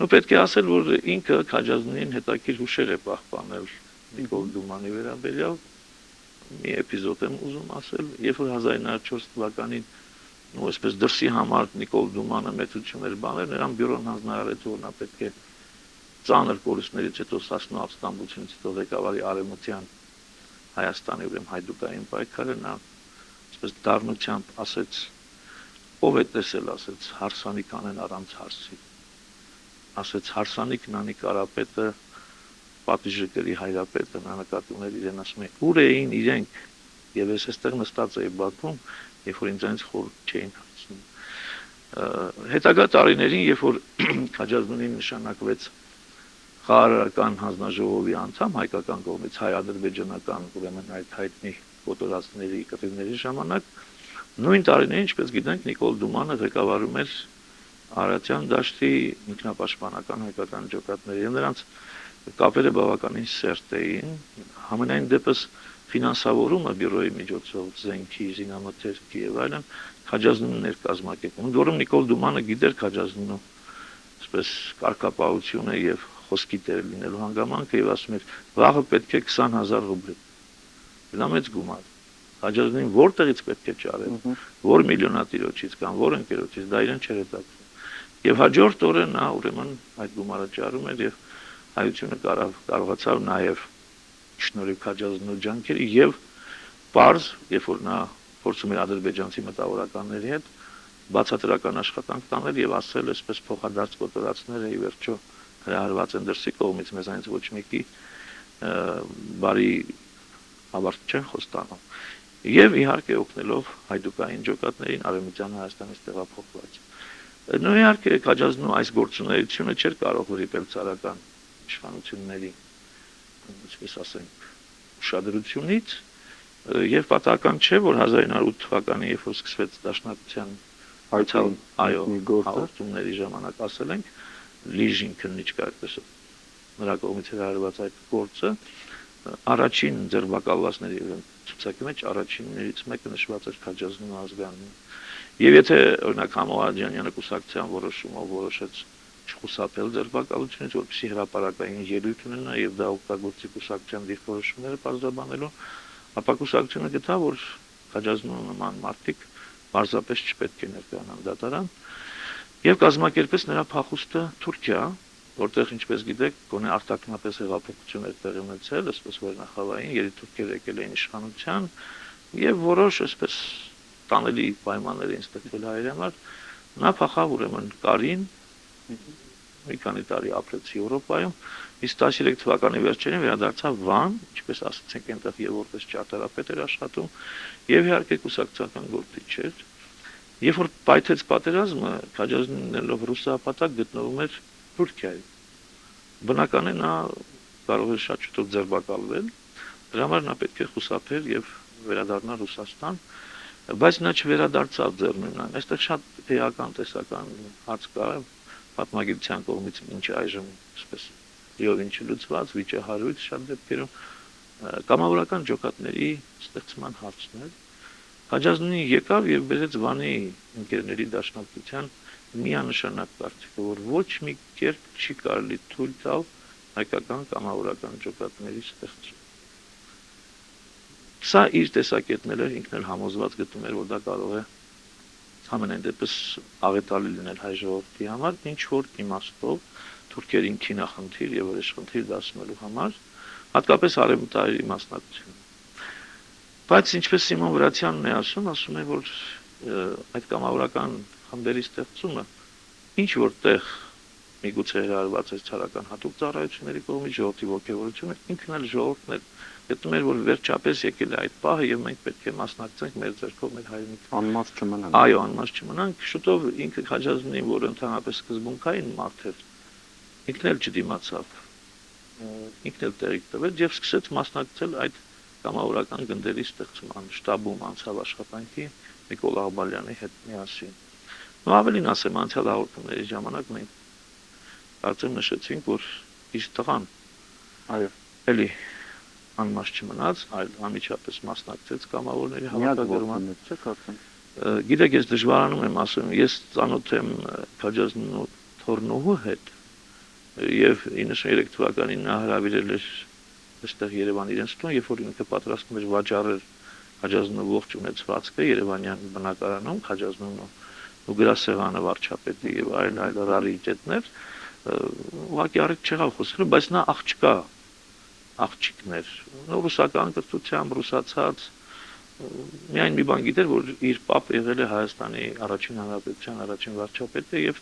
Ու պետք է ասել, որ ինքը Քաջազնին հետաքրքիր հուշեր է պահպանել Նիկոլ Դումանի վերաբերյալ։ Մի էպիզոդ եմ ուզում ասել, երբ որ 1904 թվականին ու այսպես դրսի համար Նիկոլ Դումանը մեծություններ բաներ, նրան բյուրոն հանձնարարեց, որ նա պետք է ծանր կորուստներից հետո Սասնու ապստամբությունից հետո ղեկավարի արևմտյան Հայաստանի ուրեմն հայդուկային պայքարը, նա այսպես դառնությամբ ասեց, ով է տեսել, ասեց, հարսանիք անեն առանց հարսի, ասեց հարսանիքն անի Կարապետը, պատիժը կրի Հայրապետը, նա նկատի ուներ իրեն, ասում է, ուր էին իրենք, եւ ես այստեղ նստած էի Բաքվում, երբ որ ինձանից խորհուրդ չէին հարցնում։ Հետագա տարիներին, երբ որ Քաջազնին նշանակվեց խաղաղարարական հանձնաժողովի անդամ հայկական կողմից հայ-ադրբեջանական ուրեմն այդ հայտնի կոտորածների կռիվների ժամանակ, նույն տարիներին, ինչպես գիտենք, Նիկոլ Դումանը ղեկավարում էր Արարատյան դաշտի ինքնապաշտպանական հայկական ջոկատների, եւ նրանց կապերը բավականին սերտ էին, համենայն դեպս ֆինանսավորումը բյուրոյի միջոցով զենքի, զինամթերքի եւ այլն Քաջազնին էր կազմակերպում։ Որում Նիկոլ Դումանը գիտեր Քաջազնու այսպես կարգապահությունը եւ խոսքի տեր լինելու հանգամանքը եւ ասում էր, վաղը պետք է 20,000 ռուբլի։ Դա մեծ գումար։ Քաջազնին որտեղից պետք է ճարել, որ միլիոնատիրոջից կամ որ ընկերոջից, դա իրեն չէր հետաքրքրում։ Եվ հաջորդ օրը նա ուրեմն այդ գումարը ճարում էր եւ հայությունը կարողացավ նաեւ շնորհիվ Քաջազնու ջանքերի եւ բարձ, երբ որ նա փորձում էր ադրբեջանցի մտավորականների հետ բացատրական աշխատանք տանել եւ ասել, այսպես փոխադարձ կոտորածները ի վերջո հրահրված են դրսի կողմից, մեզանից ոչ մեկի բարի ավարտ չեն խոստանում։ Եվ իհարկե օգնելով հայդուկային ջոկատներին արևմտյան Հայաստանից տեղափոխված։ Նույն իհարկե Քաջազնու այս գործունեությունը չէր կարող վրիպել ցարական իշխանությունների, ինչպես ասենք, ուշադրությունից, եւ պատահական չէ, որ 1908 թվականին, երբ որ սկսվեց դաշնակցության հաղորդումների ժամանակ ասել ենք, լիժին քննիչկա այդպես նրա կողմից հրահրված այդ գործը, առաջին ձերբակալվածների ցուցակի մեջ առաջիններից մեկը նշված էր Քաջազնու ազգանունը։ Եվ եթե օրինակ Համոհաջանյանը կուսակցության որոշումով որոշեց չխուսափել ձերբակալությունից, որպեսզի հրապարակային ելույթ ունենա եւ դա օգտագործի կուսակցության դիրքորոշումները բարձրաբանելու, ապա կուսակցությունը գտավ, որ Քաջազնու նման մարդիկ պարզապես չպետք է ներկայանան դատարան եւ կազմակերպեց նրա փախուստը Թուրքիա, որտեղ ինչպես գիտեք, գոնե արտաքնապես հեղափոխություն էր տեղի ունեցել, այսպես վերնախավային, երիտուրքերը եկել էին իշխանության եւ որոշ այսպես տանելի պայմաններ էին ստեղծվել հայերի համար, նա փախավ ուրեմն Կարին, մի քանի տարի ապրեց Եվրոպայում, իսկ 13 թվականի վերջերին վերադարձավ Վան, ինչպես ասացինք, այնտեղ եւ որպես ճարտարապետ էր աշխատում եւ իհարկե կուսակցական գործիչ էր։ Երբ որ պայթեց պատերազմը, Քաջազնին լինելով ռուսապատակ գտնվում էր Թուրքիայում։ Բնական է նա կարող էր շատ շուտով ձերբակալվել, դրա համար նա պետք է խուսափեր եւ վերադառնար Ռուսաստան, բայց նա չվերադարձավ ձեռնունայն։ Այստեղ շատ էական տեսական հարց կա պատմագիտության կողմից ինչ այժմ այսպես լիովին չլուծված վիճահարույց շատ դեպքերում կամավորական ջոկատների ստեղծման հարցն էր։ Քաջազնին եկավ եւ բերեց Վանի ընկերների դաշնակցության միանշանակ կարծիքը, որ ոչ մի կերպ չի կարելի թույլ տալ հայկական կամավորական ջոկատների ստեղծում։ Սա իր տեսակետն էր, ինքն էլ համոզված գտնում էր, որ դա կարող է ամենայն դեպս աղետալի լինել հայ ժողովրդի համար, ինչ որ իմաստով թուրքերին քինախնդիր եւ վրեժխնդիր դասնելու համար, հատկապես արևմտահայերի մասնակցությունը։ Բայց ինչպես Սիմոն Վրացյանն է ասում է, որ այդ կամավորական խմբերի ստեղծումը ինչ որտեղ միգուցե հրահրված է ցարական հատուկ ծառայությունների կողմից ժողովրդի ողջավորությունը, ինքն էլ ժողովուրդն էր գտնում էր, որ վերջապես եկել է այդ պահը եւ մենք պետք է մասնակցենք մեր ձեռքով մեր հայրենիքի անմաց չմնանք։ Այո, անմաց չմնանք, շուտով ինքը Քաջազնին, որ ընդհանրապես սկզբունքային մարդ էր, ինքն էլ չդիմացավ, ինքն էլ տեղիք տվեց եւ սկսեց մասնակցել այդ կամավորական գնդերի ստեղծման շտաբում անցավ աշխատանքի Նիկոլ Աղբալյանի հետ միասին։ Ու ավելին ասեմ, անցյալ հաղորդումների ժամանակ մենք կարծեմ նշեցինք, որ իր տղան այո, էլի անմաց չմնաց, այլ անմիջապես մասնակցեց կամավորների հավաքագրման։ Գիտեք, ես դժվարանում եմ ասում, ես ծանոթ եմ Քաջազնու թորնուհու հետ, եւ 93 թվականին նա հրավիրել էր այստեղ Երևան իրենց տուն, երբ որ ինքը պատրաստում էր վաճառել Քաջազնու ողջ ունեցվածքը Երևանյան բնակարանում, Քաջազնու ու գրասեղանը վարչապետի եւ այլ ռարիտետներ, ուղղակի առիթ չեղավ խոսելու, բայց նա աղջիկներ, ռուսական կրթությամբ, ռուսացած, միայն մի բան գիտեր, որ իր պապ եղել է Հայաստանի առաջին հանրապետության առաջին վարչապետը եւ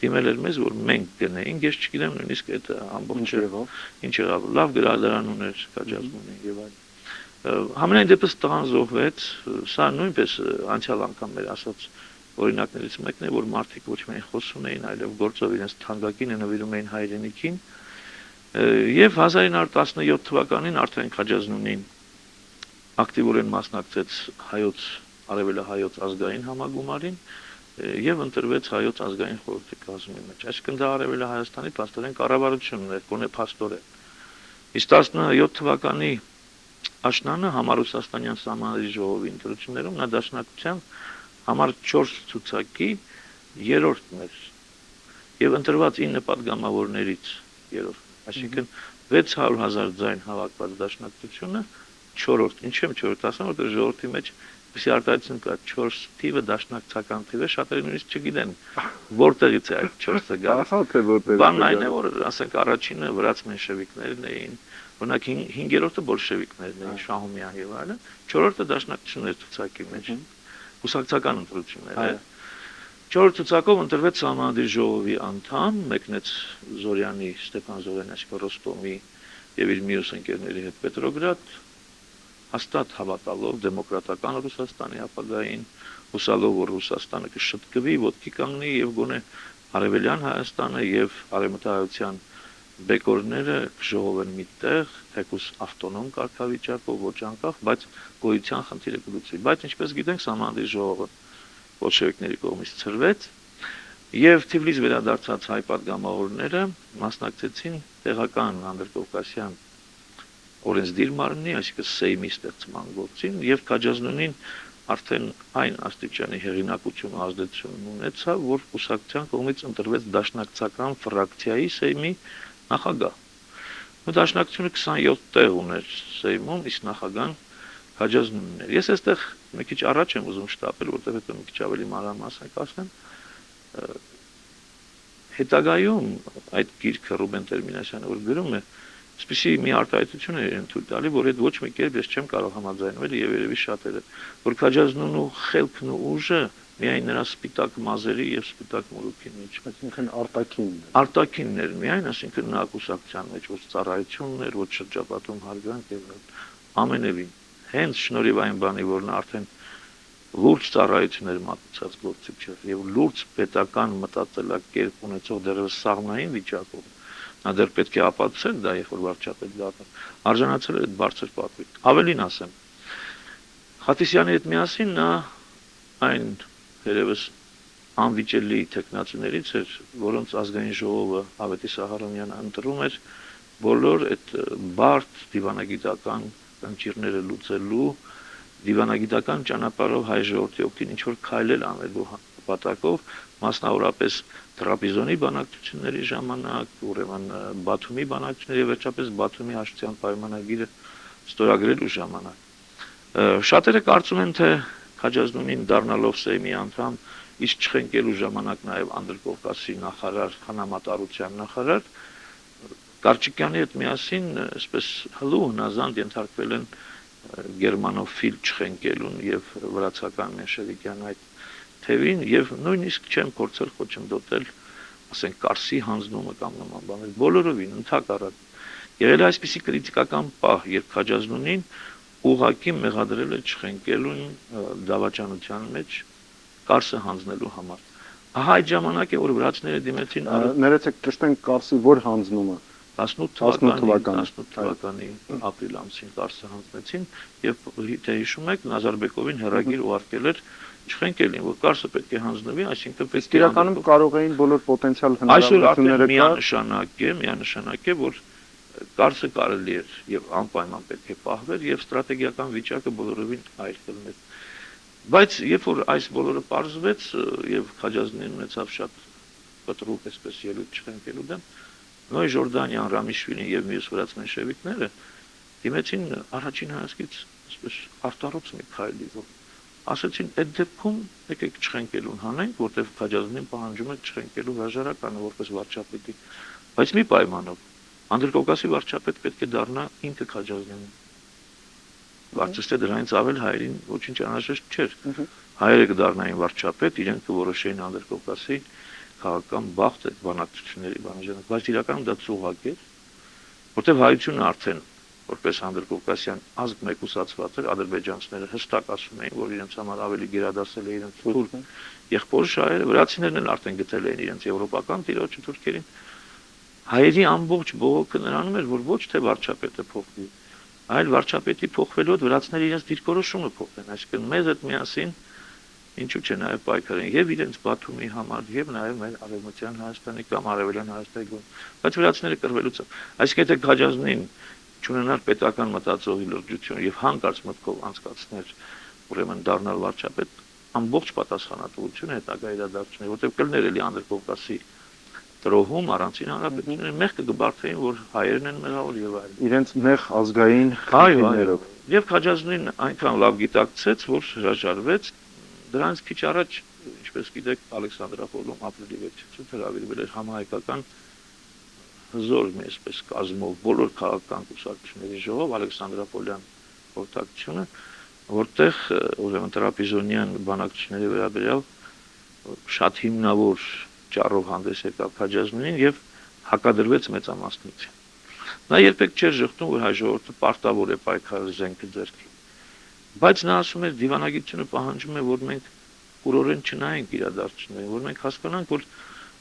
դիմել էր մեզ, որ մենք գնայինք, ես չգիտեմ նույնիսկ այդ ամբողջը ինչ եղավ, լավ գրադարան ուներ Քաջազնուն եւ այլն։ Համենայն դեպս տղան զոհվեց, սա նույնպես անցյալ անգամ մեր ասած օրինակներից մեկն է, որ մարդիկ ոչ միայն խոսում էին, այլև գործով իրենց թանկագինը նվիրում էին հայրենիքին, եւ 1917 թվականին արդեն Քաջազնունին ակտիվորեն մասնակցեց արևելահայոց ազգային համագումարին եւ ընտրվեց հայոց ազգային խորհրդի կազմի մեջ։ Այսինքն դա Արևելահայաստանի փաստորեն կառավարությունն էր, գոնե փաստորեն։ Իսկ 17 թվականի աշնանը համառուսաստանյան սահմանների ժողովի ընտրություններում նա դաշնակցության համար 4 ցուցակի երրորդն էր եւ ընտրված 9 падգամավորներից երրորդն, այսինքն 600,000 ձայն հավաքված դաշնակցությունը 4-րդ, ինչ եմ 4-րդ ասում, որտեղ ժողովրդի մեջ Իսկ արտահայտություն կա 4 թիվը դաշնակցական թիվ է, շատերը նույնիսկ չգիտեն որտեղից է այդ 4-ը գալիս։ Բանն այն է, որ ասենք առաջինը վրաց մենշևիկներն էին, օրինակ 5-րդը բոլշևիկներն էին, Շահումյան եւ այլն, 4-րդը դաշնակցությունն էր ցուցակի մեջ, կուսակցական ընտրություններ։ 4 ցուցակով ընտրվեց Սահմանադրի ժողովի անդամ, մեկնեց Զորյանի Ստեփան Զորյանի այսինքն Ռոստոմի եւ իր մյուս ընկերների հետ Պետրոգրադ, հաստատ հավատալով դեմոկրատական Ռուսաստանի ապագային, հուսալով, որ Ռուսաստանը կշտկվի, ոտքի կանգնի եւ գոնե Արևելյան Հայաստանը եւ Արևմտահայության բեկորները կժողովեն մի տեղ, թեկուզ ավտոնոմ կարգավիճակով, ոչ անկախ, բայց գոյության խնդիրը կլուծվի։ Բայց ինչպես գիտենք, Սահմանադրի ժողովը բոլշևիկների կողմից ցրվեց եւ Թիֆլիս վերադարձած հայ падգամավորները մասնակցեցին տեղական Անդրկովկասյան օրենսդիր մարմնի, այսինքն Սեյմի ստեղծման գործին եւ Քաջազնունին արդեն այն աստիճանի հեղինակություն ու ազդեցություն ունեցավ, որ կուսակցության կողմից ընտրվեց դաշնակցական ֆրակցիայի Սեյմի նախագահ։ Ու դաշնակցությունը 27 տեղ ուներ Սեյմում, իսկ նախագահան Քաջազնունն էր։ Ես այստեղ մի քիչ առաջ եմ ուզում շտապել, որտեղ հետո մի քիչ ավելի մանրամասն կասեմ։ Հետագայում այդ գիրքը Ռուբեն Տերմինասյանը որ գրում է, Այսպիսի մի արտահայտություն է թույլ տալի, որ այդ ոչ մի կերպ ես չեմ կարող համաձայնվել եւ երևի շատերը, որ Քաջազնունու խելքն ու ուժը միայն նրա սպիտակ մազերի եւ սպիտակ մորուքի մեջ, այսինքն արտաքինն էր միայն, այսինքն նա կուսակցության մեջ ոչ ծառայությունն էր, ոչ շրջապատում հարգանք եւ ամենևին հենց շնորհիվ այն բանի, որ նա արդեն լուրջ ծառայություններ մատուցած գործիք չէր եւ լուրջ պետական մտածելակերպ ունեցող դեռևս սաղմնային վիճակով նա դեռ պետք է ապացուցել դա, երբ որ վարչապետ դառնալ, արժանացել էր այդ բարձր պատվին։ Ավելին ասեմ, Խաթիսյանի հետ միասին նա այն երևս անվիճելի տեխնացիներից էր, որոնց ազգային ժողովը Ավետիս Սահարոնյանը ընտրում էր բոլոր այդ բարդ դիվանագիտական ընկերները լուծելու, դիվանագիտական ճանապարհով հայ ժողովրդի օգտին ինչ որ քայլել անելու նպատակով, մասնավորապես Տրապիզոնի բանակցությունների ժամանակ, ուրեմն Բաթումի բանակցությունների եւ վերջապես Բաթումի հաշտության պայմանագիրը ստորագրելու ժամանակ։ Շատերը կարծում են, թե Քաջազնունին դառնալով Սեյմի անդամ, իսկ չխենկելու ժամանակ նաեւ Անդրկովկասի նախարար, խնամատարության նախարար, Կարճիկյանի հետ միասին, այսպես հլու հնազանդ ենթարկվել են գերմանոֆիլ չխենկելուն եւ վրացական մենշևիկյան այդ թևին եւ նույնիսկ չեմ փորձել խոչընդոտել, ասենք Կարսի հանձնումը կամ նման բաներ, բոլորովին ընդհակառակ։ Եղել է այսպիսի քրիտիկական պահ, երբ Քաջազնունին ուղղակի մեղադրել է չխենկելուն դավաճանության մեջ Կարսը հանձնելու համար։ Ահա այդ ժամանակ է, որ վրացիները դիմեցին ներեցեք ճշտեն Կարսի որ հանձնումը 18 թվականի ապրիլ ամսին Կարսը հանձնեցին եւ թե հիշում եք Նազարբեկովին հերագիր ուղարկել էր չխենկելին, որ Կարսը պետք է հանձնվի, այսինքն պետք է իրականում կարող էին բոլոր պոտենցիալ հնարավորությունները միանշանակ է, որ Կարսը կարելի էր եւ անպայման պետք է պահվեր եւ ստրատեգիական վիճակը բոլորովին այլ կլներ։ Բայց երբ որ այս բոլորը պարզվեց եւ Քաջազնունին ունեցավ շատ կտրուկ այսպես ելույթ չխենկելու դեմ, Նոյ Ժորդանյան, Ռամիշվիլին եւ մյուս վրաց մենշևիկները դիմեցին առաջին հայացքից այսպես արտարոց մի քայլի, որ ասացին այդ դեպքում եկեք չխենկելուն հանենք, որտեղ Քաջազնին պահանջում է չխենկելու հրաժարականը որպես վարչապետի, բայց մի պայմանով Անդրկովկասի վարչապետ պետք է դառնա ինքը Քաջազնին։ Վարչապետը դրանից ավել հայերին ոչինչ անհրաժեշտ չէր։ Հայերը կդառնային վարչապետ, իրենք կորոշեին Անդրկովկասի քաղաքական բախտ այդ բանակցությունների բանջարը, բայց իրականում դա ծուղակ էր, որտեղ հայությունը արդեն որպես Անդրկովկասյան ազգ մեկուսացված էր, ադրբեջանցիները հստակ ասում էին, որ իրենց համար ավելի գերադասել է իրենց թուրք եղբոր շահերը, վրացիներն էլ արդեն գտել էին իրենց եվրոպական տիրոջը թուրքերին։ Հայերի ամբողջ բողոքը նրանում էր, որ ոչ թե վարչապետը փոխվի, այլ վարչապետի փոխվելով վրացիները իրենց դիրքորոշումը փոխեն, այսինքն մեզ հետ միասին ինչու՞ չէ նաև պայքարեն եւ իրենց Բաթումի համար եւ նաև մեր արևմտյան Հայաստանի կամ արևելյան Հայաստանի գոն, բայց վրացիները կռվելուց են։ Այսինքն եթե Քաջազնին չունենար պետական մտածողի լրջություն եւ հանկարծ մտքով անցկացներ ուրեմն դառնալ վարչապետ, ամբողջ պատասխանատվությունը հետագա իրադարձությունների, որտեղ կլներ էլի Անդրկովկասի տրոհում առանցին հանրապետությունները մեղքը կբարթեին, որ հայերն են մեղավոր եւ այլն։ Իրենց նեղ ազգային խնդիրներով։ Եվ Քաջազնին այնքան լավ գիտակցեց, որ հրաժարվեց։ Դրանից քիչ առաջ, ինչպես գիտեք, Ալեքսանդրապոլում ապրիլի 6-ից հրավիրվել էր համահայկական հզոր մի այսպես կազմով բոլոր քաղաքական կուսակցությունների ժողով Ալեքսանդրապոլյան խորհրդակցությունը, որտեղ ուրեմն տրապիզոնյան բանակցությունների վերաբերյալ շատ հիմնավոր ճառով հանդես եկավ Քաջազնին եւ հակադրվեց մեծամասնություն։ Նա երբեք չէր ժխտում, որ հայ ժողովուրդը պարտավոր է պայքարել զենքը ձեռքի։ Բայց նա ասում էր դիվանագիտությունը պահանջում է, որ մենք կուրորեն չնայենք իրադարձություններին, որ մենք հասկանանք, որ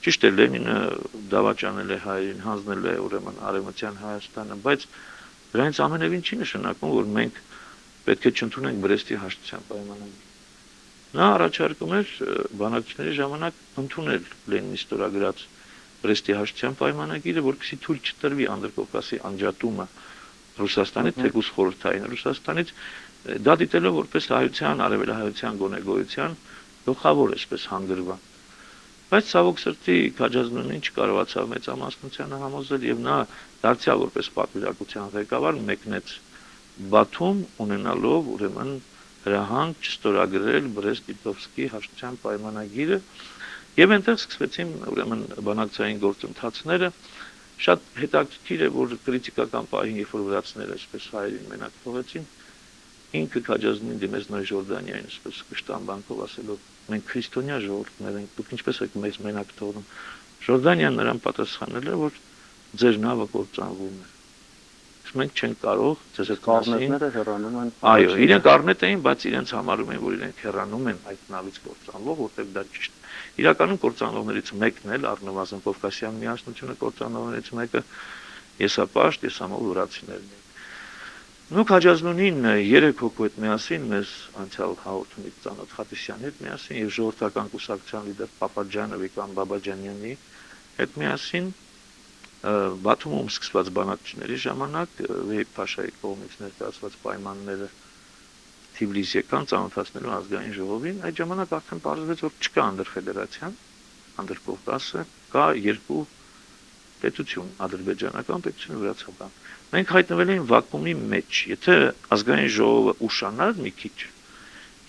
ճիշտ է Լենինը դավաճանել է հայերին, հանձնել է ուրեմն արևմտյան Հայաստանը, բայց դրանից ամենևին չի նշանակում, որ մենք պետք է չընդունենք Բրեստի հաշտության պայմանները։ Նա առաջարկում էր բանակցությունների ժամանակ ընդունել Լենինի ստորագրած Բրեստի հաշտության պայմանագիրը, որպեսզի թույլ չտրվի Անդրկովկասի անջատումը Ռուսաստանից, թեկուզ խորհրդային Ռուսաստանից, դա դիտելով որպես հայության, արևելահայության գոնեգոյության գլխավոր այսպես հանգրվան։ Բայց ցավոք սրտի Քաջազնին չկարողացավ մեծամասնությանը համոզել եւ նա դարձյալ որպես պատվիրակության ղեկավար մեկնեց Բաթում ունենալով ուրեմն հրահանգ չստորագրել Բրեստ-Լիտովսկի հաշտության պայմանագիրը եւ այնտեղ սկսվեցին ուրեմն բանակցային գործընթացները։ Շատ հետաքրքիր է, որ քրիտիկական պահին, երբ որ վրացիները այսպես հայերին մենակ թողեցին, ինքը Քաջազնին դիմեց Նոյ Ժորդանյանին, այսպես կշտամբանքով ասելով. մենք քրիստոնյա ժողովուրդներ ենք, դուք ինչպես եք մեզ մենակ թողնում։ Ժորդանյանն նրան պատասխանել է, որ ձեր նավը կործանվում է։ Մենք չենք կարող ձեզ հետ կառնետները հեռանում են։ Այո, իրենք առնետ էին, բայց իրենց համարում են, որ իրենք հեռանում են այդ նավից կործանվող, որտեղ դա ճիշտ է։ Իրականում կործանողներից մեկն էլ առնվազն Կովկասյան միասնությունը կործանողներից մեկը եսապաշտ, եսամոլ վրացիներն են։ Նույն Քաջազնին 3 հոգու հետ միասին մեզ անցյալ հաղորդումից ծանոթ Խատիսյանի հետ միասին եւ ժողովրդական կուսակցության լիդեր Պապաջանովի կամ Բաբաջանյանի հետ միասին Բաթումում սկսված բանակցությունների ժամանակ Վեյբ Փաշայի կողմից ներկայացված պայմանները Թիֆլիս եկան ծանոթացնելու ազգային ժողովին, այդ ժամանակ արդեն պարզվեց, որ չկա անդրֆեդերացիան, Անդրկովկասը, կա երկու պետություն, ադրբեջանական պետություն, վրացական։ Մենք հայտնվել ենք վակուումի մեջ, եթե ազգային ժողովը ուշանար մի քիչ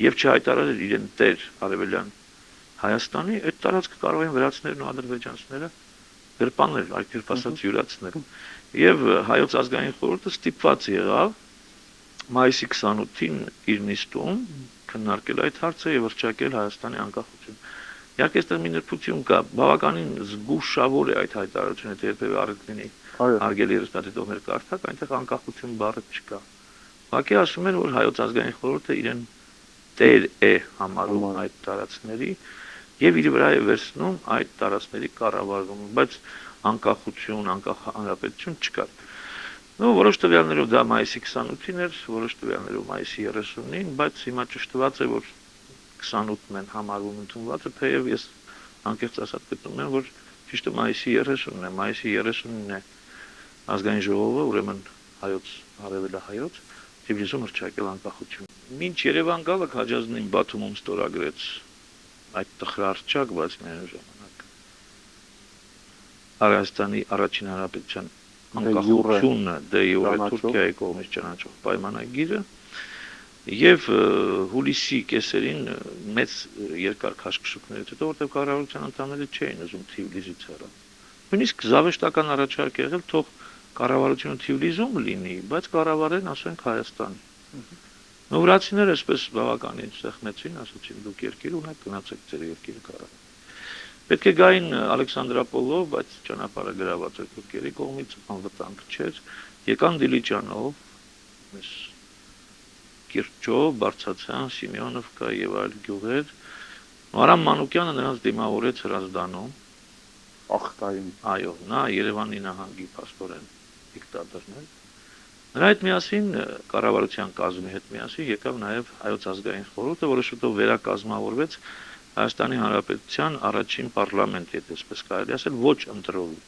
եւ չհայտարարեր իրեն տեր արևելյան Հայաստանի, այդ տարածքը կարող են վրացիներն ու ադրբեջանցիները գրպանել, այլ ասած յուրացնել։ Եվ հայոց ազգային խորհուրդը ստիպված եղավ մայիսի 28-ին իր նիստում քննարկել այդ հարցը եւ հռչակել Հայաստանի անկախություն։ Իհարկե այստեղ մի նրբություն կա, բավականին զգուշավոր է այդ հայտարարությունը, թե երբևէ առնի արգելի երեստատիտողներ կարդակ, այնտեղ անկախություն բառը չկա։ Ուղղակի ասում են, որ հայոց ազգային խորհուրդը իրեն տեր է համարում այդ տարածքների եւ իր վրա է վերցնում այդ տարածքների կառավարումը, բայց անկախություն, անկախ հանրապետություն չկա։ Որոշ տվյալներով դա մայիսի 28-ին էր, որոշ տվյալներով մայիսի 30-ին, բայց հիմա ճշտված է, որ 28-ն են համարվում ընդունվածը, թեև ես անկեղծ ասած գտնում եմ, որ ճիշտը մայիսի 30-ն է, մայիսի 30-ին է ազգային ժողովը, ուրեմն հայոց, արևելահայոց, Թիֆլիսում հռչակել անկախություն։ Մինչ Երևան գալը Քաջազնին Բաթումում ստորագրեց այդ տխրահռչակ, բայց միայն ժամանակ Արարատանի առաջին հանրապետության անկախությունը դե յուրե Թուրքիայի կողմից ճանաչող պայմանագիրը եւ հուլիսի կեսերին մեծ երկար քաշքշուկներից հետո որտեղ կառավարության անդամները չէին ուզում Թիֆլիսից հեռանալ։ Նույնիսկ զավեշտական առաջարկ եղել թող կառավարությունը Թիֆլիսում լինի, բայց կառավարեն, ասենք, Հայաստան։ Նորացիները այսպես բավականին սեղմեցին, ասացին դուք երկիր ունեք, գնացեք ձեր երկիրը կառավարեք։ Պետք է գային Ալեքսանդրապոլով, բայց ճանապարհը գրաված էր թուրքերի կողմից, անվտանգ չէր, եկան Դիլիջանով, այս Կիրճով, Բարձրացյան, Սիմեոնովկա եւ այլ գյուղեր։ Արամ Մանուկյանը նրանց դիմավորեց Հրազդանում, Ախտային։ Այո, նա Երևանի նահանգի փաստորեն դիկտատորն էր։ Նրա հետ միասին կառավարության կազմի հետ միասին եկավ նաև Հայոց ազգային խորհուրդը, որը շուտով վերակազմավորվեց Հայաստանի Հանրապետության առաջին պարլամենտ, եթե այսպես կարելի ասել, ոչ ընտրովի։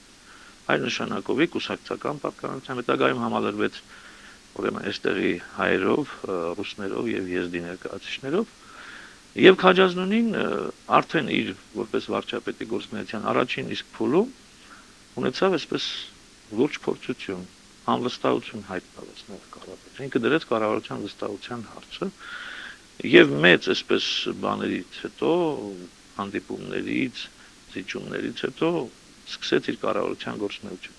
Այլ նշանակովի կուսակցական պատկանության հետագայում համալրվեց ուրեմն այստեղի հայերով, ռուսներով եւ եզդի ներկայացուցիչներով եւ Քաջազնունին արդեն իր որպես վարչապետի գործունեության առաջին իսկ փուլում ունեցավ այսպես լուրջ փորձություն, անվստահություն հայտնվեց նոր կառավարության։ Ինքը դրեց կառավարության վստահության հարցը եւ մեծ այսպես բաներից հետո, հանդիպումներից, զիջումներից հետո սկսեց իր կառավարության գործունեությունը։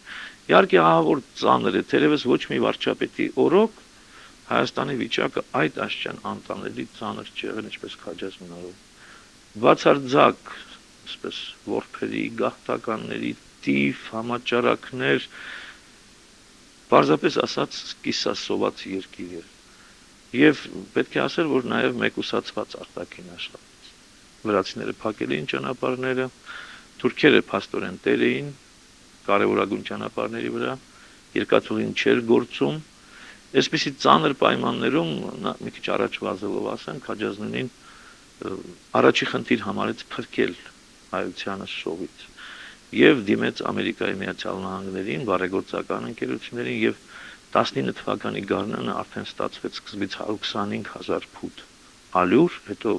Իհարկե ահավոր ծանր է, թերևս ոչ մի վարչապետի օրոք Հայաստանի վիճակը այդ աշճան անտանելի ծանր չեղել, ինչպես Քաջազնունով։ Բացարձակ, այսպես որբերի, գաղթականների տիվ, համաճարակներ, պարզապես ասած կիսասոված երկիր էր։ Եվ պետք է ասել, որ նաև մեկուսացված արտաքին աշխատեց։ Վրացիները փակել էին ճանապարհները, թուրքերը փաստորեն տեր էին կարևորագույն ճանապարհների վրա, երկաթուղին չէր գործում։ Այսպիսի ծանր պայմաններում մի քիչ առաջ վազելով ասեմ, Քաջազնունին առաջի խնդիր համարեց փրկել հայությանը սովից եւ դիմեց Ամերիկայի Միացյալ Նահանգներին, բարեգործական ընկերություններին եւ 19 թվականի գարնանը արդեն ստացվեց սկզբից 125,000 ֆուտ ալյուր, հետո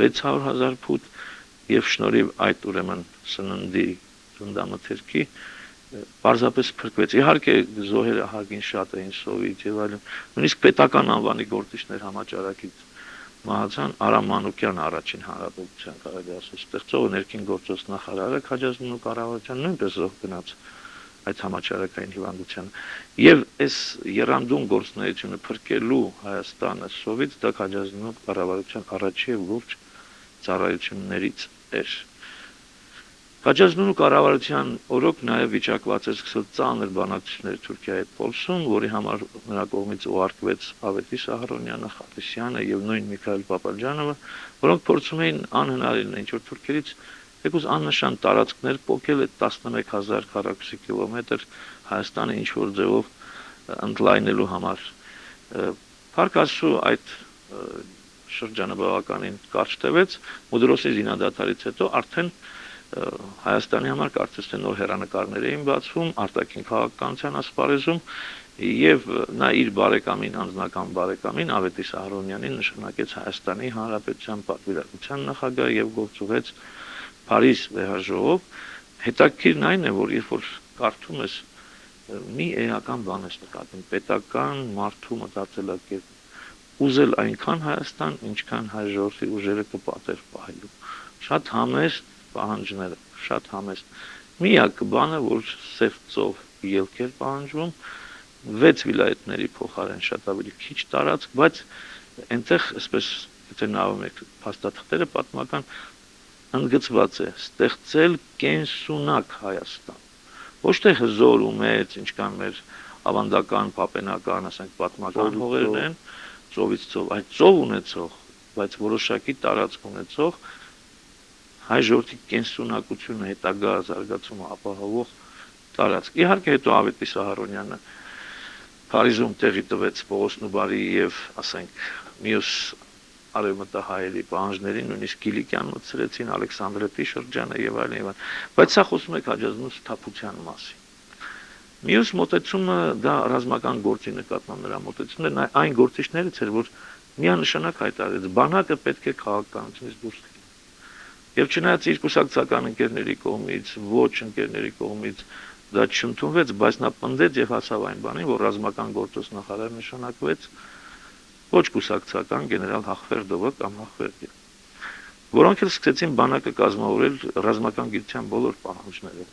600,000 ֆուտ եւ շնորհիվ այդ ուրեմն սննդի ծնդամթերքի պարզապես փրկվեց։ Իհարկե զոհերը հագին շատ էին սովից եւ այլն։ Նույնիսկ պետական անվանի գործիչներ համաճարակից մահացան Արամ Մանուկյանը առաջին հանրապետության կարելի ասել ստեղծողը ներքին գործոս նախարարը Քաջազնունու կառավարության նույնպես զոհ գնաց այդ համաճարակային հիվանդությանը։ Եվ այս երանդուն գործունեությունը փրկելու Հայաստանը սովից դա Քաջազնունու կառավարության առաջի եւ լուրջ ծառայություններից էր։ Քաջազնունու կառավարության օրոք նաև վիճակված էր սկսել ծանր բանակցություններ Թուրքիայի հետ Պոլսում, որի համար նրա կողմից ուղարկվեց Ավետիս Ահարոնյանը, Խաթիսյանը եւ նույն Միքայել Պապաջանովը, որոնք փորձում էին անհնարին ինչ-որ թուրքերից եկուզ աննշան տարածքներ փոկել այդ 11,000 քառակուսի կիլոմետր Հայաստանը ինչ-որ ձևով ընդլայնելու համար։ Փառք Աստծո այդ շրջանը բավականին կարճ տևեց, Մուդրոսի զինադատարից հետո արդեն Հայաստանի համար կարծես թե նոր հերանեկարներ էին բացվում արտաքին քաղաքականության ասպարեզում եւ նա իր բարեկամին, անձնական բարեկամին Ավետիս Ահարոնյանին նշանակեց Հայաստանի Հանրապետության պատվիրակության նախագահ եւ գործուղեց Փարիզ վեհաժողով։ Հետաքրքիրն այն է, որ երբ որ կարդում ես մի էական բան ես նկատում, պետական մարդու մտածելակերպ ուզել այնքան Հայաստան, ինչքան հայ ժողովրդի ուժերը կպատեր պահելու։ Շատ համեստ պահանջները, շատ համեստ։ Միակ բանը, որ սև ծով ելք էր պահանջվում, 6 վիլայեթների փոխարեն շատ ավելի քիչ տարածք, բայց այնտեղ, այսպես եթե նայում եք փաստաթղթերը պատմական ընդգծված է ստեղծել կենսունակ Հայաստան։ Ոչ թե հզոր ու մեծ, ինչքան մեր ավանդական, պապենական, ասենք պատմական հողերն են, ծովից ծով, այդ ծով ունեցող, բայց որոշակի տարածք ունեցող հայ ժողովրդի կենսունակությունը հետագա զարգացումը ապահովող տարածք։ Իհարկե հետո Ավետիս Ահարոնյանը Փարիզում տեղի տվեց Պողոս Նուբարի եւ ասենք մյուս արևմտահայերի պահանջներին, նույնիսկ Կիլիկյան մտցրեցին Ալեքսանդրեպի շրջանը եւ այլն եւ այլն։ Բայց սա խոսում է Քաջազնու սթափության մասին։ Մյուս մոտեցումը դա ռազմական գործի նկատմամբ նրա մոտեցումն է, այն գործիչներից էր, որ միանշանակ հայտարարեց, բանակը պետք է քաղաքականությունից դուրս գնա։ Եվ չնայած իր կուսակցական ընկերների կողմից, ոչ ընկերների կողմից դա չընդունվեց, բայց նա պնդեց եւ հասավ այն բանին, որ ռազմական գործոստնախարար նշանակվեց ոչ կուսակցական գեներալ Հախվերդովը կամ Հախվերդը, որոնք էլ սկսեցին բանակը կազմավորել ռազմական գիտության բոլոր պահանջները։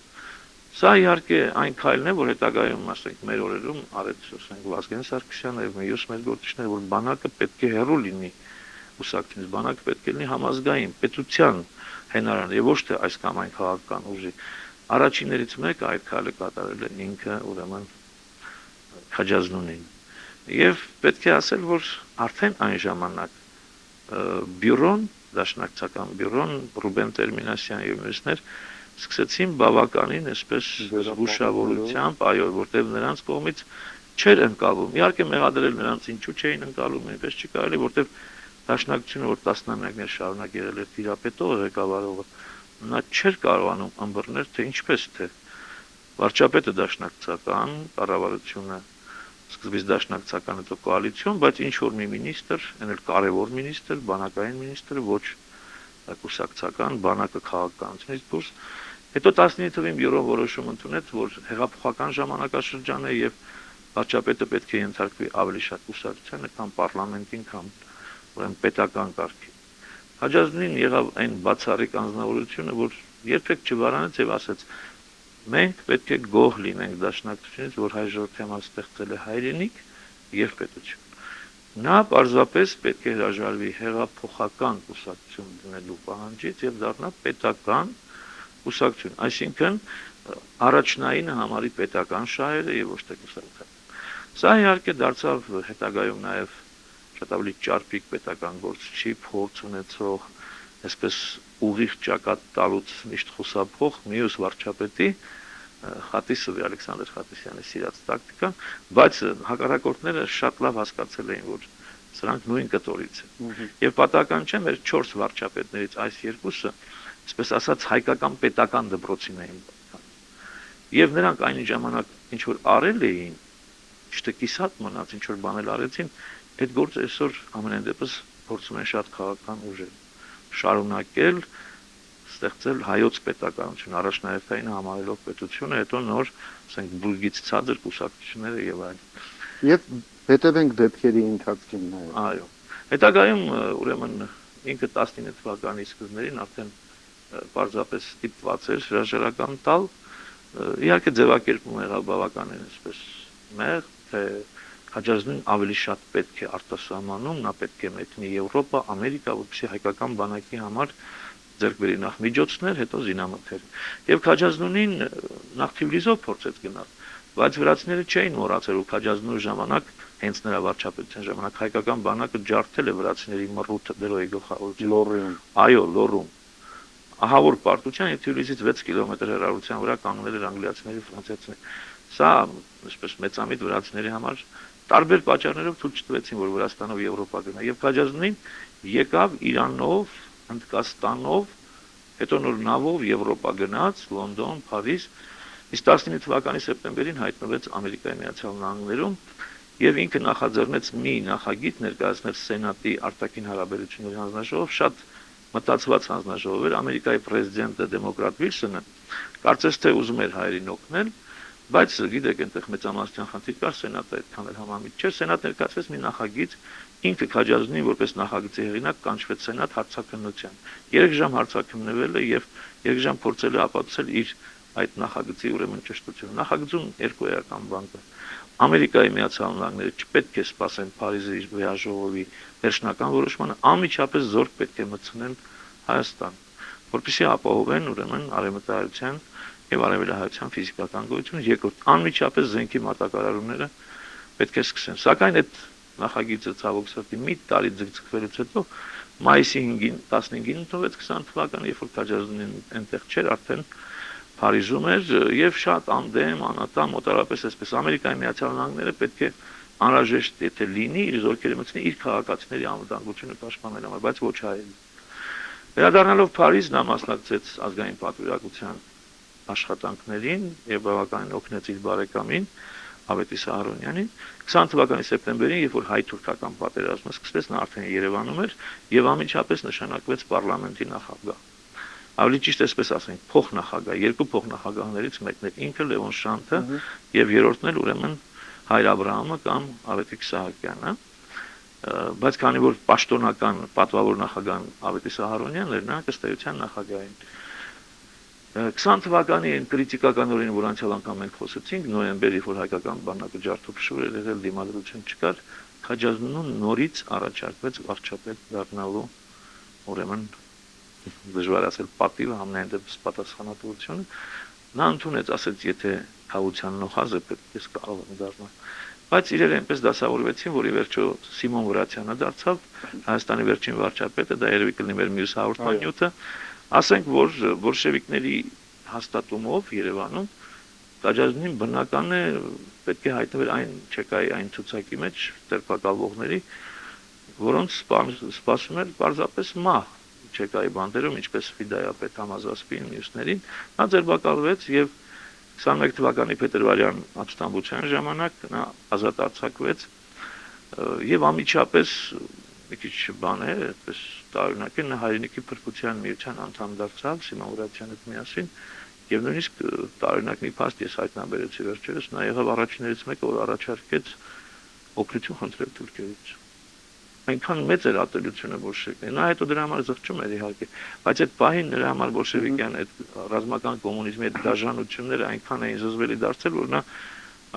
Սա իհարկե այն քայլն է, որ հետագայում, ասենք, մեր օրերում արեց, ասենք, Վազգեն Սարգսյանը եւ մյուս մեր գործիչները, որ բանակը պետք է հեռու լինի կուսակցությունից, բանակը պետք է լինի համազգային պետության հենարան եւ ոչ թե այս կամ այն քաղաքական ուժի։ Առաջիններից մեկը այդ քայլը կատարել է ինքը, ուրեմն Քաջազնունին։ Եվ պետք է ասել, որ արդեն այն ժամանակ բյուրոն, դաշնակցական բյուրոն, Ռուբեն Տերմինասյան եւ մյուսներ սկսեցին բավականին այսպես զգուշավորությամբ, այո, որտեղ նրանց կողմից չէր ընկալվում։ Իհարկե մեղադրել նրանց ինչու չէին ընկալում, այնպես չի կարելի, որտեղ դաշնակցությունը, որ տասնամյակներ շարունակ եղել էր տիրապետողը, ղեկավարողը, նա չէր կարողանում ըմբռնել, թե ինչպես թե վարչապետը դաշնակցական, կառավարությունը սկզբից դաշնակցական, հետո կոալիցիոն, բայց ինչ որ մի մինիստր, այն էլ կարևոր մինիստր, բանակային մինիստր, ոչ կուսակցական, բանակը քաղաքականությունից դուրս։ Հետո 19 թվին բյուրոն որոշում ընդունեց, որ հեղափոխական ժամանակաշրջան է եւ վարչապետը պետք է ենթարկվի ավելի շատ կուսակցությանը, քան պարլամենտին, քան ուրեմն պետական կարգին։ Քաջազնին եղավ այն բացառիկ անձնավորությունը, որ երբեք չվարանեց եւ ասեց. մենք պետք է գոհ լինենք դաշնակցությունից, որ հայ ժողովրդի համար ստեղծել է հայրենիք եւ պետություն։ Նա պարզապես պետք է հրաժարվի հեղափոխական կուսակցություն դնելու պահանջից եւ դառնա պետական կուսակցություն, այսինքն առաջնայինը համարի պետական շահերը եւ ոչ թե կուսակցական։ Սա իհարկե դարձավ հետագայում նաեւ շատ ավելի ճարպիկ պետական գործչի փորձ ունեցող, այսպես ուղիղ ճակատ տալուց միշտ խուսափող մյուս վարչապետի Խատիսովի Ալեքսանդր Խատիսյանի սիրած տակտիկան, բայց հակառակորդները շատ լավ հասկացել էին, որ սրանք նույն կտորից են։ Եվ պատահական չէ, մեր 4 վարչապետներից այս երկուսը, այսպես ասած, հայկական պետական դպրոցին էին պատկանում։ Եվ նրանք այն ժամանակ ինչ որ արել էին, ճիշտ կիսատ մնաց, ինչ որ բանել արեցին, այդ գործը այսօր ամենայն դեպս փորձում են շատ քաղաքական ուժեր շարունակել, ստեղծել հայոց պետականություն, առաջնահերթային համարելով պետությունը, հետո նոր, ասենք, բուրգից ցածր կուսակցությունները եւ այլն։ Եվ հետևենք դեպքերի ընթացքին նաեւ։ Այո։ Հետագայում ուրեմն ինքը 19 թվականի սկզբներին արդեն պարզապես ստիպված էր հրաժարական տալ, իհարկե ձևակերպում եղավ բավականին այսպես մեղ, թե Քաջազնին ավելի շատ պետք է արտասահմանում, նա պետք է մեկնի Եվրոպա, Ամերիկա, որպեսզի հայկական բանակի համար ձեռք բերի նախ միջոցներ, հետո զինամթեր։ Եվ Քաջազնունին նախ Թիֆլիսով փորձեց գնալ, բայց վրացիները չէին մոռացել, որ Քաջազնունի ժամանակ, հենց նրա վարչապետության ժամանակ հայկական բանակը ջարդել է վրացիների մռութ դրոյի գլխավորությունը։ Լոռիում։ Այո, Լոռում։ Ահավոր պարտության եւ Թիֆլիսից 6 կիլոմետր հեռավորության վրա կանգնել էր անգլիացիների ֆրանսիացիների։ Սա, այսպես մեծամիտ վրացիների համար տարբեր պատճառներով ցույց տվեցին, որ Վրաստանով Եվրոպա գնա եւ Քաջազնին եկավ Իրանով, Հնդկաստանով, հետո նոր նավով Եվրոպա գնաց, Լոնդոն, Փարիզ, իսկ 19 թվականի սեպտեմբերին հայտնվեց Ամերիկայի Միացյալ Նահանգներում եւ ինքը նախաձեռնեց մի նախագիծ ներկայացնել Սենատի արտաքին հարաբերությունների հանձնաժողով, շատ մտածված հանձնաժողով էր, Ամերիկայի պրեզիդենտը դեմոկրատ Վիլսոնը կարծես թե ուզում էր հայերին օգնել, բայց գիտեք, այնտեղ մեծամասնության խնդիր կար, Սենատը այդքան էլ համամիտ չէր, Սենատ ներկայացվեց մի նախագիծ, ինքը Քաջազնին որպես նախագծի հեղինակ կանչվեց Սենատ հարցաքննության։ 3 ժամ հարցաքննվել է եւ 3 ժամ փորձել է ապացուցել իր այդ նախագծի ուրեմն ճշտությունը։ Նախագծում երկու էական բան կա։ Ամերիկայի Միացյալ Նահանգները չպետք է սպասեն Փարիզի վեաժողովի վերջնական որոշմանը, անմիջապես զորք պետք է մտցնեն Հայաստան, որպեսզի ապահովեն ուրեմն արևմտահայության եւ արևելահայության ֆիզիկական գոյությունը, երկրորդ անմիջապես զենքի մատակարարումները պետք է սկսեն։ Սակայն այդ նախագիծը ցավոք սրտի մի տարի ձգձգվելուց հետո մայիսի 5-ին 15-ին ընդունվեց 20 թվականը, երբ որ Քաջազնին այնտեղ չէր, արդեն Փարիզում էր եւ շատ անդեմ, անատամ, մոտարապես այսպես Ամերիկայի Միացյալ Նահանգները պետք է անհրաժեշտ եթե լինի իր զորքերը մտցնի իր քաղաքացիների անվտանգությունը պաշտպանելու համար, բայց ոչ հայերի։ Վերադառնալով Փարիզ նա մասնակցեց ազգային պատվիրակության աշխատանքներին եւ բավականին օգնեց իր բարեկամին Ավետիս Ահարոնյանին 20 թվականի սեպտեմբերին, երբ որ հայ-թուրքական պատերազմը սկսվեց, նա արդեն Երևանում էր եւ անմիջապես նշանակվեց պարլամենտի նախագահ։ ավելի ճիշտ էսպես ասենք, փոխնախագահ, երկու փոխնախագահներից մեկն էր ինքը Լևոն Շանթը եւ երրորդն էլ ուրեմն Հայր Աբրահամը կամ Ավետիք Սահակյանը, բայց քանի որ պաշտոնական պատվավոր նախագահն Ավետիք Սահարոնյանն էր, նրանք ըստ էության նախագահ էին։ 20 թվականի այն քրիտիկական օրին, որ անցյալ անգամ մենք խոսեցինք, նոյեմբերի, որ հայկական բանակը ջարդուփշուր էր եղել, դիմադրություն չկար, Քաջազնունուն նորից առաջարկվեց վարչապետ դառնալու, ուրեմն դժվար ասել պատիվը, համենայն դեպս պատասխանատվությունը, նա ընդունեց, ասեց, եթե խաղության նոխազը պետք է կարող եմ դառնալ, բայց իրեր այնպես դասավորվեցին, որ ի վերջո Սիմոն Վրացյանը դարձավ Հայաստանի վերջին վարչապետը, դա երևի կլինի մեր մյուս հաղորդման, ասենք, որ բոլշևիկների հաստատումով Երևանում Քաջազնին բնական է պետք է հայտնվել այն չեկայի այն ցուցակի մեջ տերպակալվողների, որոնց սպասում էր պարզապես մահ չեկայի բանդերում, ինչպես Ֆիդայապետ Համազասպին մյուսներին, նա ձերբակալվեց եւ 21 թվականի փետրվարյան ապստամբության ժամանակ նա ազատ արձակվեց եւ անմիջապես մի քիչ բան է, այդպես տարօրինակ է, նա հայրենիքի փրկության միության անդամ դարձավ Սիմոն Վրացյանի հետ միասին եւ նույնիսկ տարօրինակ մի փաստ ես հայտնաբերեցի վերջերս, նա եղավ առաջիններից մեկը, որ առաջարկեց օգնություն խնդրել թուրքերից։ Այնքան մեծ էր ատելությունը բոլշևիկների, նա հետո դրա համար զղջում էր իհարկե, բայց այդ պահին նրա համար բոլշևիկյան այդ ռազմական կոմունիզմի այդ դաժանությունները այնքան էին զզվելի դարձել, որ նա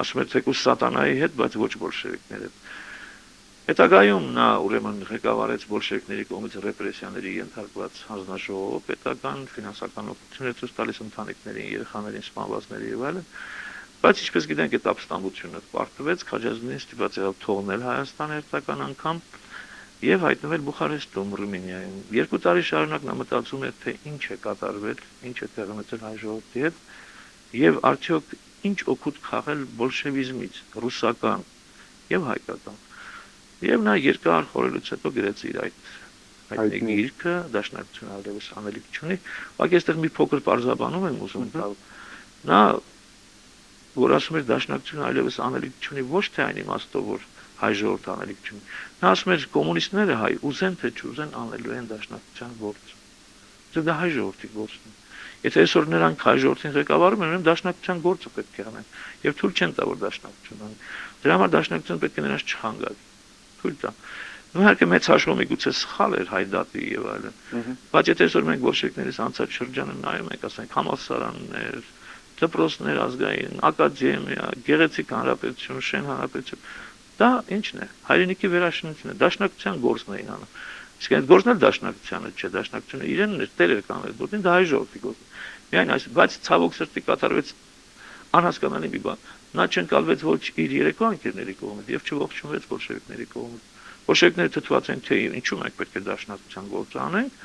ասում էր թեկուզ սատանայի հետ, բայց ոչ բոլշևիկների հետ։ Հետագայում նա ուրեմն ղեկավարեց բոլշևիկների կողմից ռեպրեսիաների ենթարկված հանձնաժողովը, պետական ֆինանսական օգնություն ցույց տալիս ընտանիքներին, երեխաներին, սպանվածներին եւ այլն, բայց ինչպես գիտենք, այդ ապստամբությունը պարտվեց, Քաջազնին ստիպված եղավ թողնել Հայաստանը հերթական անգամ եւ հայտնվել Բուխարեստում, Ռումինիայում։ 2 տարի շարունակ նա մտածում էր, թե ինչ է կատարվել, ինչ է տեղի ունեցել հայ ժողովրդի հետ եւ արդյոք ինչ օգուտ քաղել բոլշևիզմից, ռուսական եւ հայկական։ Եվ նա երկար խորելուց հետո գրեց իր այդ գիրքը, Դաշնակցությունը այլևս անելիք չունի, ուղղակի այստեղ մի փոքր պարզաբանում եմ ուզում տալ։ Նա որ ասում էր Դաշնակցությունը այլևս անելիք չունի, ոչ թե այն իմաստով, որ հայ ժողովուրդը անելիք չունի։ Նա ասում էր կոմունիստները հայ ուզեն թե չուզեն անելու են Դաշնակցության գործ։ Դա հայ ժողովրդի գործն է։ Եթե այսօր նրանք հայ ժողովրդին ղեկավարում են, ուրեմն Դաշնակցության գործը պետք է անեն եւ թույլ չեն տա որ Դաշնակցություն անի։ Դրա համար Դաշնակցությունը պետք է նրանց չխանգարի։ Թույլ տա։ Իհարկե մեծ հաշվով միգուցե սխալ էր հայդատի եւ այլն։ Բայց եթե այսօր մենք բոլշևիկներից անցած շրջանը նայում ենք, ասենք համալսարաններ, դպրոցներ ազգային, ակադեմիա, գեղեցիկ հանրապետություն, շեն հանրապետություն, դա ինչն է։ Հայրենիքի վերաշինությունն է, Դաշնակցության գործն էին անում։ Իսկ այդ գործն էլ Դաշնակցությանը չէ, Դաշնակցությունը իրենն էր, տեր էր կանել գործին, դա հայ ժողովրդի գործն է։ Միայն այս, բայց ցավոք սրտի կատարվեց անհասկանալի մի բան։ Նա չընկալվեց ոչ իր երեկո անկերների կողմից եւ չողջունվեց բոլշևիկների կողմից։ Բոլշևիկները թթված են թե ինչու մենք պետք է Դաշնակցության գործ անենք,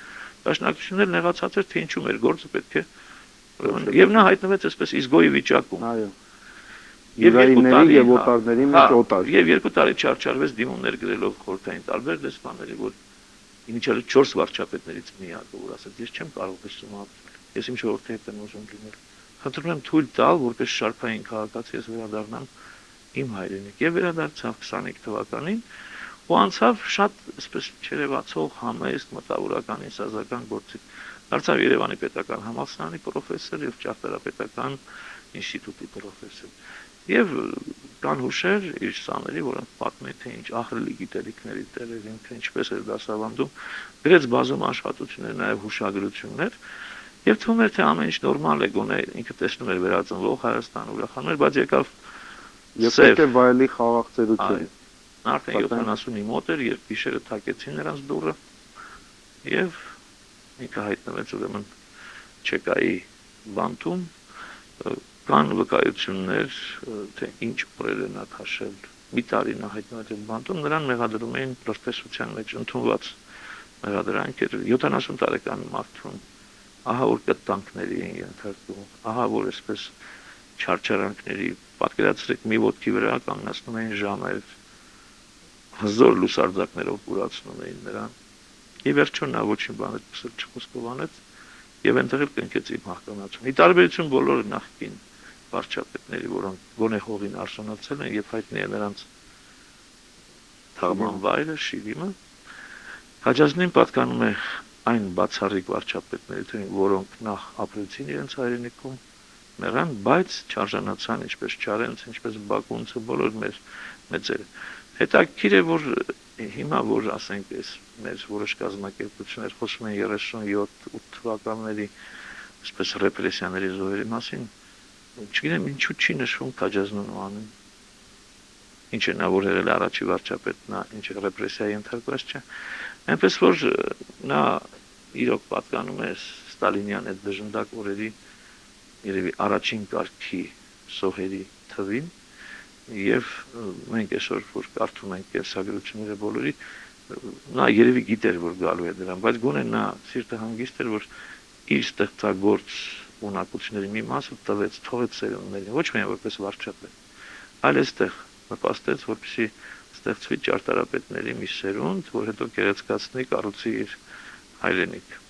Դաշնակցությունն էլ նեղացած էր թե ինչու մեր գործը պետք է եւ նա հայտնվեց այսպես իզգոյի վիճակում։ Այո։ Եվ 2 տարի եւ օտարների մեջ օտար։ Եվ 2 տարի չարչարվեց դիմումներ գրելով խորհրդային տարբեր դեսպանների, որ ինքնիչափ 4 վարչապետներից միակը, որ ասաց, ես չեմ կարող այսպես ապրել։ Ես իմ ժողովրդի հետ եմ ուզում լինել։ Խնդրում եմ թույլ տալ, որպես շարքային քաղաքացի ես վերադառնամ իմ հայրենիք։ Եվ վերադարձավ 25 թվականին ու անցավ շատ այսպես չերևացող համեստ մտավորական ինսազական գործի։ Դարձավ Երևանի պետական համալսարանի պրոֆեսոր եւ ճարտարապետական ինստիտուտի պրոֆեսոր։ Եվ կան հուշեր իր սաների, որոնք պատմեն թե ինչ ահռելի գիտելիքների տեր էր, ինքը ինչպես էր դասավանդում, գրեց բազում աշխատություններ, նաեւ հուշագրություններ, եւ թվում էր թե ամեն ինչ նորմալ է, գոնե ինքը տեսնում էր վերածնվող Հայաստան, ուրախանում էր, բայց եկավ եւ պետք է վայելի խաղաղ Արդեն 70-ի մոտ էր, երբ գիշերը թակեցին նրանց դուռը եւ ինքը հայտնվեց ուրեմն չեկայի բանտում, կան վկայություններ, թե ինչ օրեր է նա քաշել, մի տարի նա հայտնվել էր բանտում, նրան մեղադրում էին լրտեսության մեջ ընդունված մեղադրանք էր 70 տարեկան մարդուն, ահա որ կտանքների են ենթարկվում, ահա որ այսպես չարչարանքների, պատկերացրեք մի ոտքի վրա կանգնացնում էին ժամեր, հզոր լուսարձակներով կուրացնում էին նրան, եւ վերջում նա ոչինչ բան այդպես չխոսքովանեց եւ այնտեղ էլ կնքեց իր մահկանացուն։ Ի տարբերություն բոլոր նախկին վարչապետների, որոնք գոնե հողին արժանացել են եւ հայտնի է նրանց թաղման վայրը, Շիրիմը, Քաջազնին պատկանում է այն բացառիկ վարչապետների թվին, որոնք նախ ապրեցին իրենց հայրենիքում, մեռան, բայց չարժանացան ինչպես Չարենցը, ինչպես Բակունցը, բոլոր մեր մեծերը։ Հետաքրքիր է, որ հիմա որ ասենք այս մեր որոշ կազմակերպություններ խոսում են 37-8 թվականների այսպես ռեպրեսիաների զոհերի մասին, չգիտեմ ինչու չի նշվում Քաջազնունու անուն։ Ինչ է նա որ եղել է առաջի վարչապետ, նա ինչ ռեպրեսիայի ենթարկված չէ։ Այնպես որ նա իրոք պատկանում է Ստալինյան այդ դժնդակ օրերի երևի առաջին կարգի սոհերի թվին, եւ մենք այսօր որ կարդում ենք կենսագրությունները բոլորի, նա երևի գիտեր որ գալու է դրան, բայց գոնե նա սիրտը հանգիստ էր որ իր ստեղծագործ ունակությունների մի մասը տվեց, թողեց սերունդներին, ոչ միայն որպես վարչապետ, այլ այստեղ նպաստեց, որպեսզի ստեղծվի ճարտարապետների մի սերունդ, որ հետո գերացկացնի կառուցի իր հայրենիքը։